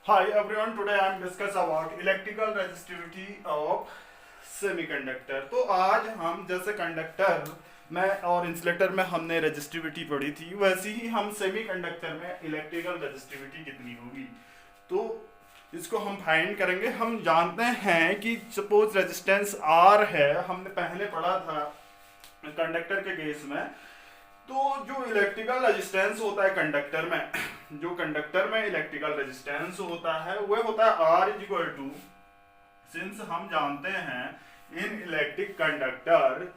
Hi everyone, today I am discuss about electrical resistivity of semiconductor। तो आज हम जैसे कंडक्टर में और इंसुलेटर में हमने रेजिस्टिविटी पढ़ी थी, वैसे ही हम सेमीकंडक्टर में इलेक्ट्रिकल रेजिस्टिविटी कितनी होगी तो इसको हम फाइंड करेंगे। हम जानते हैं कि सपोज रेजिस्टेंस R है, हमने पहले पढ़ा था कंडक्टर के केस में। तो जो इलेक्ट्रिकल रेजिस्टेंस होता है कंडक्टर में, जो कंडक्टर में इलेक्ट्रिकल रेजिस्टेंस होता है वह होता है R is equal to, since हम जानते हैं in electric conductor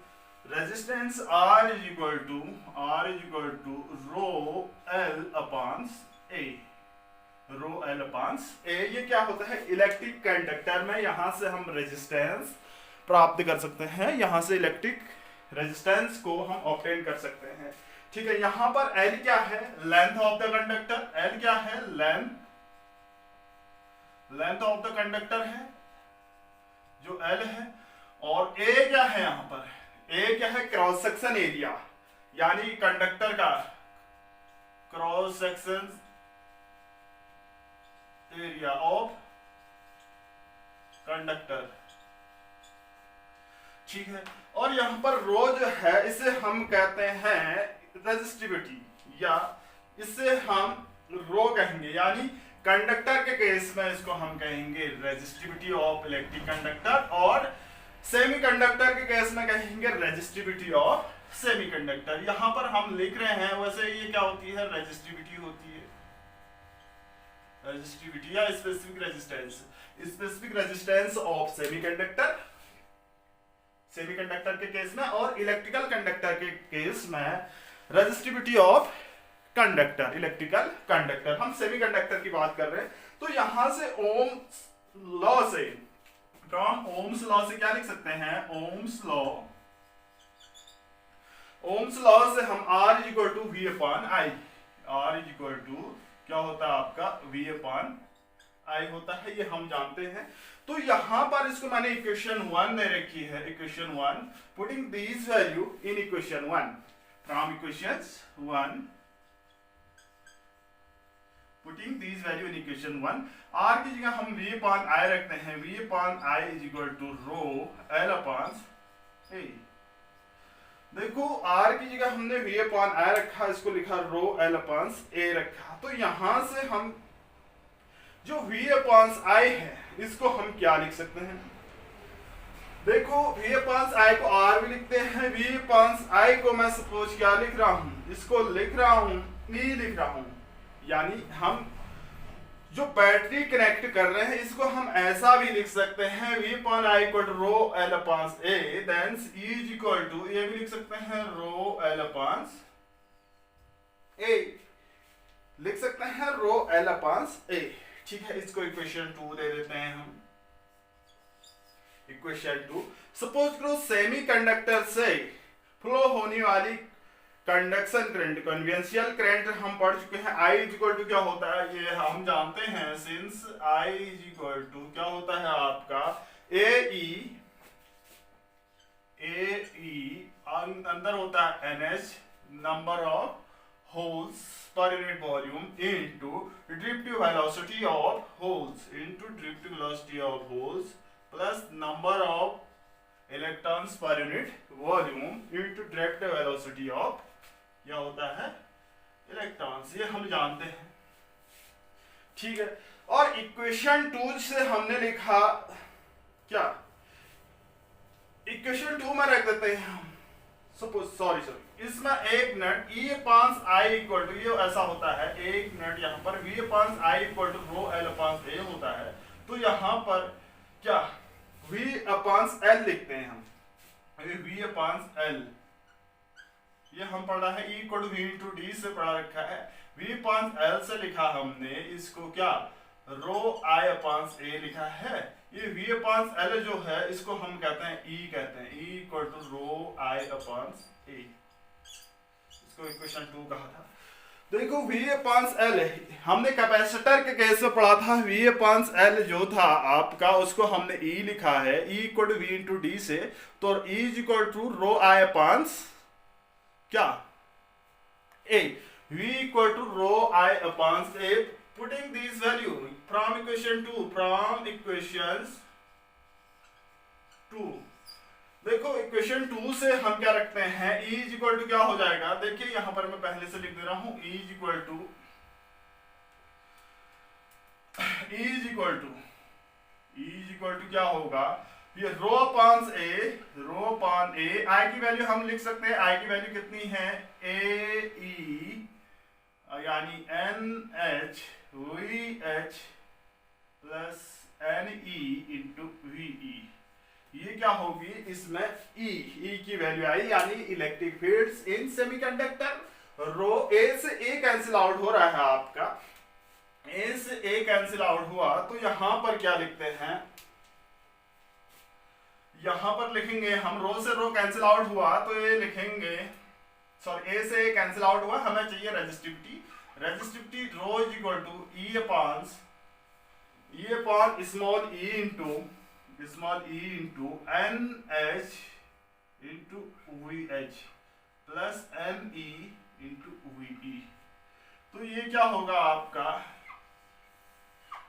resistance R is equal to rho L upon A. Rho L upon A ये क्या होता है इलेक्ट्रिक कंडक्टर में, यहां से हम रेजिस्टेंस प्राप्त कर सकते हैं, यहां से इलेक्ट्रिक रेजिस्टेंस को हम ऑब्टेन कर सकते हैं। ठीक है, यहां पर L क्या है, length of the conductor. L क्या है, लेंथ ऑफ द कंडक्टर है जो L है। और A क्या है, यहां पर A क्या है, क्रॉस सेक्शन एरिया, यानी कंडक्टर का cross section area of conductor. ठीक है, और यहां पर रो जो है इसे हम कहते हैं रेजिस्टिविटी, या इसे हम रो कहेंगे, यानी कंडक्टर के केस में इसको हम कहेंगे रेजिस्टिविटी ऑफ इलेक्ट्रिक कंडक्टर, और सेमीकंडक्टर के केस में कहेंगे रेजिस्टिविटी ऑफ सेमीकंडक्टर। यहां पर हम लिख रहे हैं, वैसे ये क्या होती है, रेजिस्टिविटी होती है, रेजिस्टिविटी या specific resistance of semiconductor, semiconductor के केस में, और इलेक्ट्रिकल कंडक्टर के केस में resistivity of conductor, electrical conductor. हम सेमीकंडक्टर की बात कर रहे हैं, तो यहां से ओम्स लॉ से, फ्रॉम ओम्स लॉ से क्या लिख सकते हैं, ओम्स लॉ से हम R is equal to V upon I, R is equal to क्या होता है आपका V अपॉन I होता है, ये हम जानते हैं। तो यहां पर इसको मैंने इक्वेशन 1 दे रखी है, equation 1, putting this value in equation 1, from equations 1 putting this value in equation 1, R की जगह हम V अपॉन I रखते हैं, V upon I is equal to rho L upon A। देखो R की जगह हमने V अपॉन I रखा, इसको लिखा रो L अपॉन A रखा। तो यहां से हम जो V अपॉन I है इसको हम क्या लिख सकते हैं, देखो V अपॉन I को R भी लिखते हैं, V अपॉन I को मैं सपोज क्या लिख रहा हूं, इसको लिख रहा हूं E लिख रहा हूं, यानी हम जो बैटरी कनेक्ट कर रहे हैं इसको हम ऐसा भी लिख सकते हैं, V upon I equal to rho L upon A, then E is equal to, ये भी लिख सकते हैं रो L अपॉन A, लिख सकते हैं रो L अपॉन A। ठीक है, इसको इक्वेशन 2 दे देते हैं हम, इक्वेशन 2। सपोज करो सेमीकंडक्टर से फ्लो होने वाली कंडक्शन करंट, कन्वेंशियल करंट हम पढ़ चुके हैं, I इज इक्वल टू क्या होता है, ये हम जानते हैं, since I is equal to क्या होता है आपका AE अंदर होता है NH, number of holes per unit volume into driftive velocity of holes plus number of electrons per unit volume into driftive velocity of क्या होता है इलेक्ट्रॉन्स, ये हम जानते हैं। ठीक है, और इक्वेशन 2 से हमने लिखा क्या, इक्वेशन 2 में रख देते हैं हम, सपोज सॉरी इसमें एक minute E upon I equal to, ये ऐसा होता है, एक मिनट, यहाँ पर V upon I equal to rho L upon A होता है, तो यहाँ पर क्या V अपॉन L लिखते हैं हम, V अपॉन L, ये हम पढ़ा है E equal to V into D से पढ़ा रखा है, V अपॉन L से लिखा हमने इसको क्या रो I अपॉन A लिखा है, ये V अपॉन L जो है इसको हम कहते हैं E कहते हैं, E equal to rho I upon A, इसको इक्वेशन 2 कहा था। देखो V अपॉन L हमने कैपेसिटर के केस में पढ़ा था, V अपॉन L जो था आपका उसको हमने E लिखा है, E equal to V into D से, तो E is equal to rho I upon क्या A, V equal to rho I upon A, putting this value from equation two देखो इक्वेशन 2 से हम क्या रखते हैं, E इज इक्वल टू क्या हो जाएगा, देखिए यहां पर मैं पहले से लिख दे रहा हूं, E इज इक्वल टू क्या होगा, ये रो अपान ए, आई की वैल्यू हम लिख सकते हैं, आई की वैल्यू कितनी है, ए ई यानी NH VH plus NE into VE, ये क्या होगी, इसमें E की वैल्यू आई, यानी इलेक्ट्रिक फील्ड्स इन सेमीकंडक्टर। रो ए से ए कैंसिल आउट हो रहा है आपका, ए से ए कैंसिल आउट हुआ, तो यहां पर क्या लिखते हैं, यहां पर लिखेंगे हम, रो से रो कैंसिल आउट हुआ तो ये लिखेंगे, सॉरी ए से ए कैंसिल आउट हुआ, हमें चाहिए resistivity rho is equal to E upon small E into NH into VH plus NE into VE। तो ये क्या होगा आपका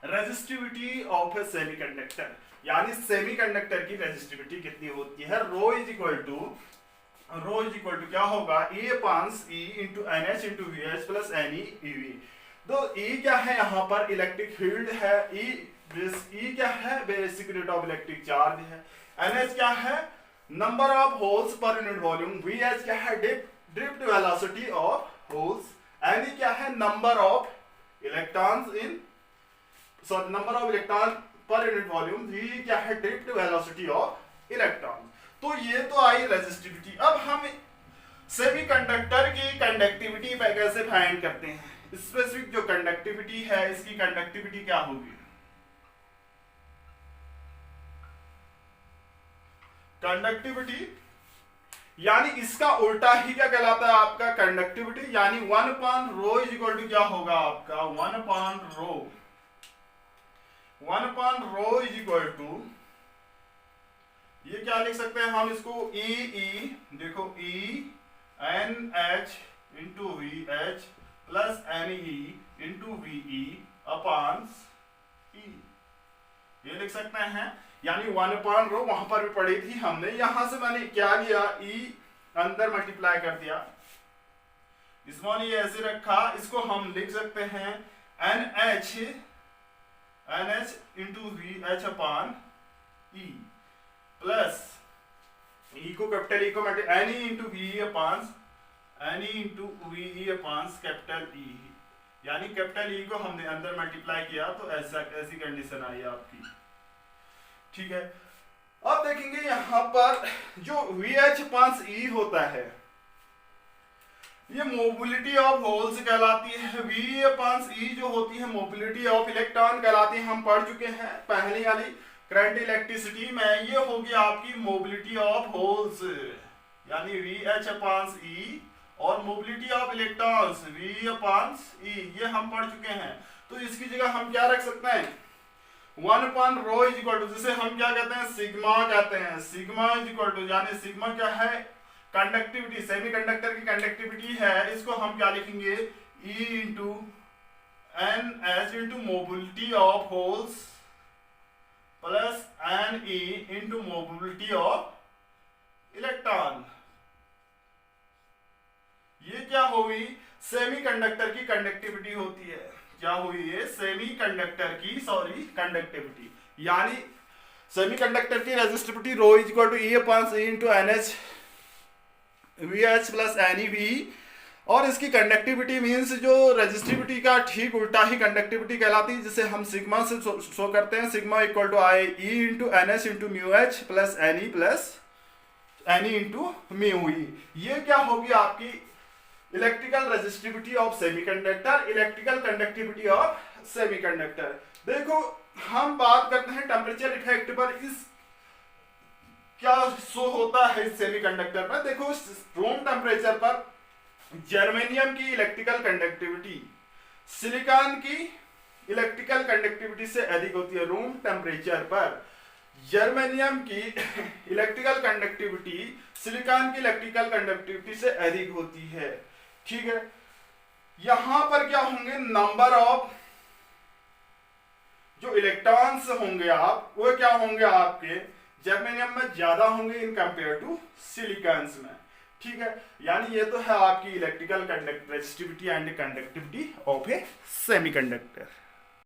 रेजिस्टिविटी ऑफ ए सेमीकंडक्टर, यानी सेमीकंडक्टर की रेजिस्टिविटी कितनी होती है, रो इज इक्वल टू क्या होगा, E upon E into NH into VH plus NE EV। तो E क्या है, यहाँ पर इलेक्ट्रिक फील्ड है, E क्या है, basic unit of electric charge है, NH क्या है, number of holes per unit volume, VH क्या है, drift velocity of holes, NE क्या है, number of electron per unit volume, V क्या है, ड्रिफ्ट वेलोसिटी ऑफ इलेक्ट्रॉन। तो ये तो आई रेजिस्टिविटी। अब हम सेमीकंडक्टर की कंडक्टिविटी पे कैसे फाइंड करते हैं, स्पेसिफिक जो कंडक्टिविटी है, इसकी कंडक्टिविटी क्या होगी, कंडक्टिविटी यानी इसका उल्टा ही क्या कहलाता है आपका, कंडक्टिविटी, यानी 1/ρ इज इक्वल टू क्या होगा आपका, 1/ρ इज इक्वल टू, ये क्या लिख सकते हैं हम इसको, देखो NH into VH plus NE into VE upon E, ये लिख सकते हैं, यानी 1/ρ वहां पर भी पढ़ी थी हमने, यहां से मैंने क्या लिया, E अंदर मल्टीप्लाई कर दिया, स्मॉल ये ऐसे रखा, इसको हम लिख सकते हैं NH into VH upon E plus E को कैपिटल E को NE into VE upon capital E, यानी कैपिटल E को हमने अंदर मल्टीप्लाई किया, तो ऐसी कंडीशन आई आपकी, ठीक है। अब देखेंगे यहां पर जो VH अपॉन E होता है, ये मोबिलिटी ऑफ होल्स कहलाती है, V अपॉन E जो होती है मोबिलिटी ऑफ इलेक्ट्रॉन कहलाती है, हम पढ़ चुके हैं पहली वाली करंट इलेक्ट्रिसिटी में, ये होगी आपकी मोबिलिटी ऑफ होल्स, यानी VH अपॉन E, और mobility of electrons V upon E, ये हम पढ़ चुके हैं। तो इसकी जगह हम क्या रख सकते हैं, 1/ρ इज इक्वल टू, जिसे हम क्या कहते हैं, सिग्मा कहते हैं, सिग्मा इज इक्वल टू, यानी सिग्मा क्या है, कंडक्टिविटी, सेमीकंडक्टर की कंडक्टिविटी है, इसको हम क्या लिखेंगे, E into NH into mobility of holes plus NE into mobility of electron. ये क्या हुई, सेमीकंडक्टर की कंडक्टिविटी होती है, क्या हुई ये, सेमीकंडक्टर की कंडक्टिविटी, यानी सेमीकंडक्टर की resistivity rho is equal to E upon E into NH VH plus NE VE, और इसकी कंडक्टिविटी मीन्स जो रेजिस्टिविटी का ठीक उल्टा ही कंडक्टिविटी कहलाती है, जिसे हम सिग्मा से शो करते हैं, sigma equal to E into NH into म्यूH प्लस NE इंटू म्यूE। ये क्या होगी आपकी electrical resistivity of semiconductor, electrical conductivity of semiconductor. देखो हम बात करते हैं टेम्परेचर इफेक्ट पर, इस क्या शो होता है इस सेमीकंडक्टर पर, देखो रूम टेम्परेचर पर जर्मेनियम की इलेक्ट्रिकल कंडक्टिविटी सिलिकॉन की इलेक्ट्रिकल कंडक्टिविटी से अधिक होती है। रूम टेम्परेचर पर जर्मेनियम की इलेक्ट्रिकल कंडक्टिविटी सिलिकॉन की इलेक्ट्रिकल कंडक्टिविटी से अधिक होती है, ठीक है। यहां पर क्या होंगे, नंबर ऑफ जो इलेक्ट्रॉन्स होंगे आप वो क्या होंगे आपके जर्मेनियम में ज्यादा होंगे इन कंपेयर टू सिलिकॉन्स में। ठीक है, यानी ये तो है आपकी electrical resistivity and conductivity of a semiconductor.